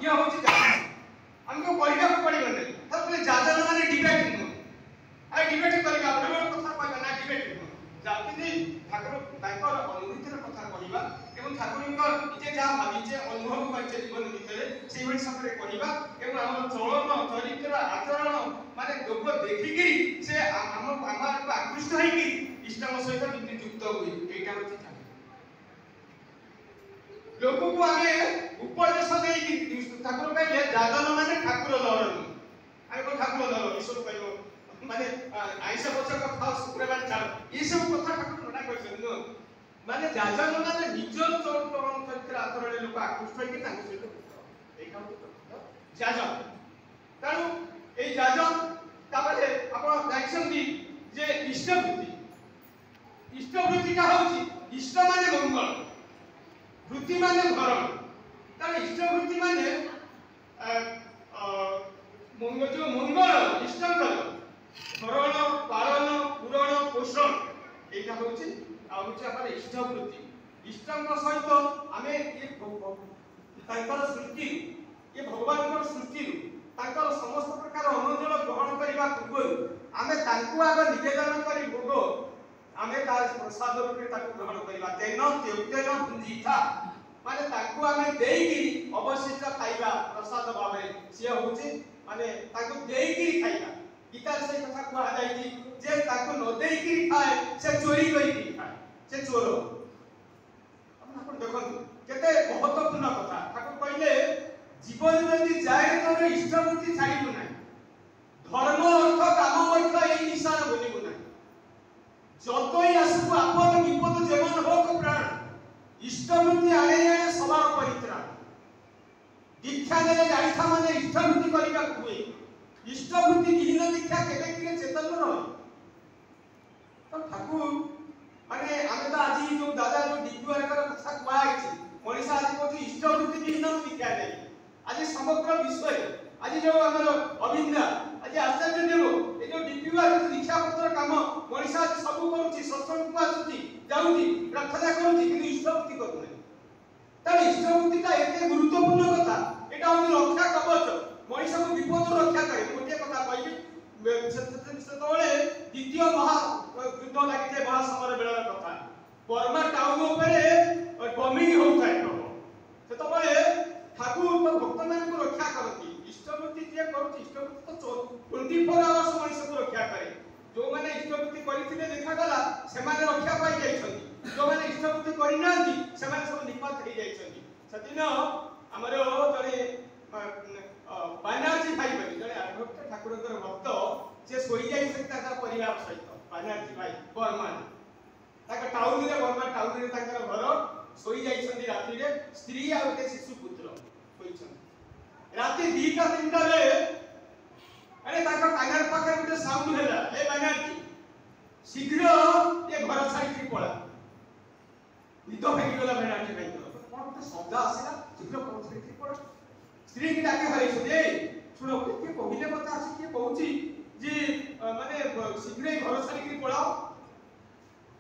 ये होची हमको कहना पड़ेगा तापर जाजन माने डिबेट नु आई डिबेट करबा बड़ बड़ कथा कहबा ना डिबेट नु जाति ठाकुर ताकर अनुभूतिर कथा कहबा एवं ठाकुरଙ୍କ निजे जा भाबिचे अनुभव करछे जीवन भितरे सेही भଳି सबरे कहबा एवं हम चलन चरित्र आचरण माने लोक देखिकि से हम हमार को आकृष्ट होई इष्टम सहित किंतु युक्त हुई एटा होची लोक को आगे उपदेश देई ठाकुर कहले जाजन माने ठाकुर लहर आइ को ठाकुर लहर ईश्वर कहबो माने आइसा पछक खाओ शुक्रवार छाड़ ई सब कथा ठाकुर मना करछन माने जाजन माने निजर चरित्र चरित्र आचरण लोक आकृष्ट होई तांको सहित एटा होची जाजन तानु ए जाजन तापरे आपण जाइछन्ती जे इष्ट वृत्ति का होची इष्ट माने मंगल वृत्ति माने भरण तार इष्ट वृत्ति माने मंगल जो मंगल इष्टंकर भरण पालन पूरण पोषण एटा होची आ होची अपन इष्ट वृत्ति इष्टंक सहित आमे ये तांकर सृष्टि ये भगवानकर सृष्टि तांकर समस्त प्रकार अनुजल ग्रहण करबा पूर्व आमे तांको आग निवेदन करी भोग आमे ता प्रसाद रूपे ताको ग्रहण करबा तेन पुंजीथा माने ताको आमे देईकी अवशिष्ट खाइबा प्रसाद भाबे से होची माने ताको देईकी खाइबा गीता से कथा कहा जाईची जे ताको न देईकी खाए से चोरी करी खाए से चोर अपन देखन केते महत्वपूर्ण कथा ताको कहले जीवन जदि जाए तो इष्ट वृत्ति छाड़िबो नै धर्म अर्थ काम मोक्ष एई निशान बोलिबो नै जतई आसु आपद विपद जेमन होक प्राण इष्ट वृत्ति आले आले सवार परित्राण दीक्षा देले जाइथा माने इष्ट वृत्ति करिबा हुए इष्ट वृत्ति विहीन दीक्षा केबे किने चेतन न तो ठाकुर माने आमे तो आज जो दादा जो डिगुआर कर कथा कुआ आइछि मनीषा आज कोठी इष्ट वृत्ति विहीन दीक्षा नै आज समग्र विश्व आज जो हमर अविंदा आज आचार्य देव ए जो डिगुआर दीक्षा पत्र काम मनीषा आज सब करूछि सत्संग को आसुछि जाउछि प्रार्थना करूछि कि इष्ट वृत्ति करू नै तार इष्ट वृत्तिटा एते गुरुत्वपूर्ण कथा एटा होछि रक्षा कवच मनीषा को विपद रक्षा करे गोटे कथा कहबी सेतोले द्वितीय महा युद्ध लागिते महासमर बेलार कथा बर्मा टाउन उपरे बमिंग होउथाय सेतोले ठाकुर तो भक्त मान को रक्षा करती इष्ट वृत्ति जे करूछि इष्ट वृत्ति तो 24 आवर्स मनीषा को रक्षा करे जो माने इष्ट वृत्ति करिथिले देखा गला से माने रक्षा पाई जाइछन्ती जो माने इष्ट वृत्ति करि नांती से माने सब निपात हे जाइछन्ती सदिन हमरो जने बानार्जी भाई बनी जने भक्त ठाकुरकर भक्त से सोई जाई सकता था परिवार सहित बानार्जी भाई बर्मा ताका टाउन रे बर्मा टाउन रे ताकर घर सोई जाइछन्ती राती रे स्त्री आ के शिशु पुत्र सोइछन्ती राती 2टा 3टा रे अरे ताका कागर पाखर गुटे साउंड हैला ए बानार्जी शीघ्र ये घर छाड़ी पळा निद भागी गला बानार्जी भाई कोन तो शब्द आसेला शीघ्र घर छाड़ी पळा स्त्री की डाके हरैछ दे सुनो के कहिले कथा आसी के कहूची जे माने शीघ्र घर छाड़ी पळाओ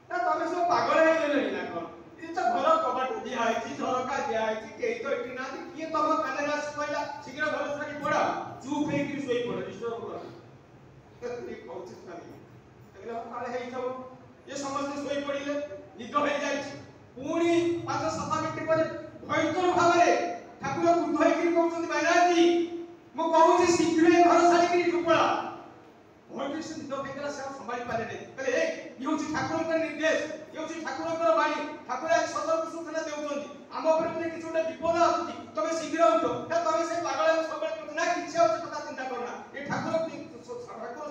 ना तमे सब पागल हे गेले ना कोन ई तो घर कबाट दिया है झरका दिया है के तो इटी ना किए तम काने रास कहला शीघ्र घर छाड़ी पळा चुप हे कि सोई पड़े डिस्टर्ब कर कतरी कहूची नहीं तगला काले हे थो ये समस्त सोई पड़िले निद हे जाई पूरी 5-7 मिनिट पर भयंकर भाबरे ठाकुर क्रुद्ध होई कि कहउछन बायराजी मो कहउछी शीघ्र घर छाड़ी कि टुपळा भयंकर से निद हेगला से संभाली पारे नै कहले ए ई होची ठाकुर का निर्देश ई होची ठाकुर का वाणी ठाकुर आज सतर्क सूचना देउछन आम ऊपर किछि ओटा विपद आछी तमे शीघ्र उठो त तमे से पागल सब ना किछि होची कथा चिंता करना ए ठाकुर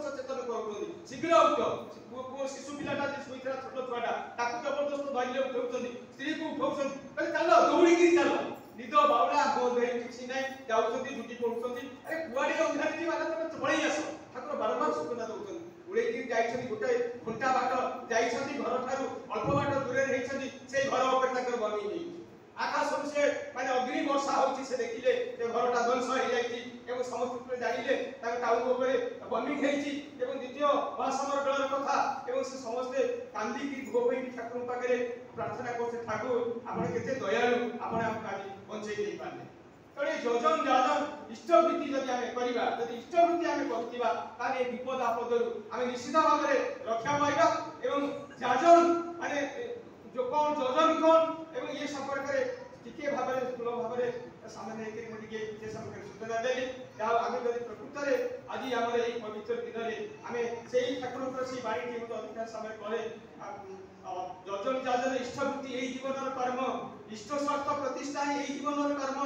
सचेतन करूछन शीघ्र उठो को शिशु पिलाटा जे सोइतरा छोट छुआटा ताकू जबरदस्त धैर्य उठौछन स्त्री को उठौछन कहले चलो दौड़ी कि चलो निद बावला बोध हे किछि नै जाउछन ड्यूटी करूछन अरे कुआडी अंधारी जी वाला तमे पळै आसो ठाकुर बारंबार सूचना दउछन उड़े कि जाइछन गोटे घंटा बाट जाइछन घर ठारू अल्प बाट दूरे रहिछन से घर ऊपर तक बनी नै आकाश से माने अग्नि वर्षा होची से देखिले ते घरटा ध्वंस हो जाईची एवं समस्त ऊपर जानिले ताके टाउन ऊपर बमिंग हेची एवं द्वितीय महासमर बेलर कथा एवं से समस्त कांदी की गोबई की ठाकुर पाखरे प्रार्थना करते ठाकुर आपण केते दयालु आपण हम काजी बंचै नै पाले तेणु योजन जाजन इष्टवृत्ति जदि आम करवा जदि इष्टवृत्ति आम करुवा ताले विपद आपदरू आम निश्चित भाव में रक्षा पाइबा एवं जाजन माने जो कौन योजन कौन एवं ये संपर्क में टिके भाव में स्थूल भाव में सामने से संपर्क सूचना देली आम जब प्रकृत में आज आम ये पवित्र दिन में आम से ठाकुर से बाणी टी अधिकांश समय करे योजन जाजन इष्टवृत्ति यही जीवन कर्म इष्ट स्वार्थ प्रतिष्ठा यही जीवन कर्म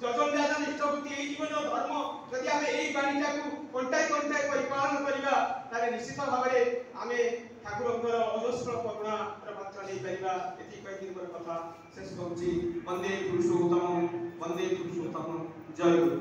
योजन जाजन इष्टवृत्ति यही जीवन धर्म जदि आम यही बाणीटा को कंटाई कंटाई परिपालन करवा ताले निश्चित भाव में आम ठाकुर अजस्र करुणा मात्रा नहीं पारिबा एथि कहि दिन कथा शेष होउची वंदे पुरुषोत्तम जय गुरु।